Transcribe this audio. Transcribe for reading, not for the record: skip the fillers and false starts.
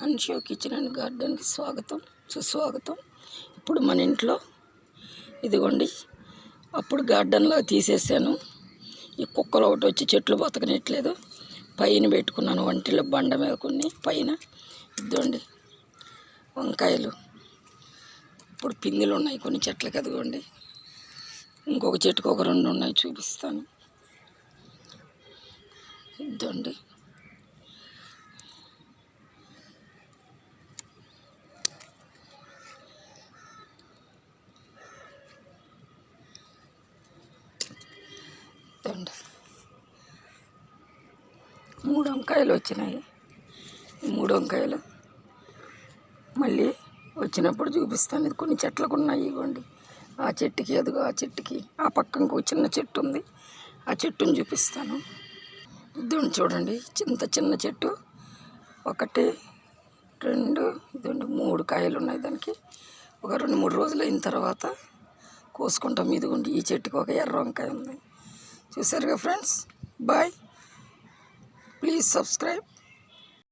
అన్షో kitchen and గార్డెన్కి స్వాగతం సుస్వాగతం. ఇప్పుడు మన ఇంట్లో ఇదిగోండి, అప్పుడు గార్డెన్లో తీసేసాను. ఈ కుక్కలు ఒకటి వచ్చి చెట్లు బతకనట్లేదు. పైన పెట్టుకున్నాను వంటిలో బండ మీద కొన్ని పైన. ఇదిగోండి వంకాయలు, ఇప్పుడు పిందెలు ఉన్నాయి కొన్ని చెట్లకి. అదిగోండి ఇంకొక చెట్టుకు ఒక 2 ఉన్నాయి, చూపిస్తాను. ఇదిగోండి ఇదిగోండి 3 వంకాయలు వచ్చినాయి. 3 వంకాయలు మళ్ళీ వచ్చినప్పుడు చూపిస్తాను. ఇది కొన్ని చెట్లకు ఉన్నాయి. ఇవ్వండి ఆ చెట్టుకి, అదిగో ఆ చెట్టుకి, ఆ పక్క ఇంకో చిన్న చెట్టు ఉంది, ఆ చెట్టుని చూపిస్తాను. ఇదిగోండి చూడండి, చిన్న చెట్టు 1 2 ఇదిగోండి 3 కాయలు ఉన్నాయి. దానికి ఒక 2-3 రోజులు అయిన తర్వాత కోసుకుంటాం. ఇదిగోండి ఈ చెట్టుకి ఒక ఎర్ర వంకాయ ఉంది. చూసారుగా ఫ్రెండ్స్, బాయ్, ప్లీజ్ సబ్స్క్రైబ్.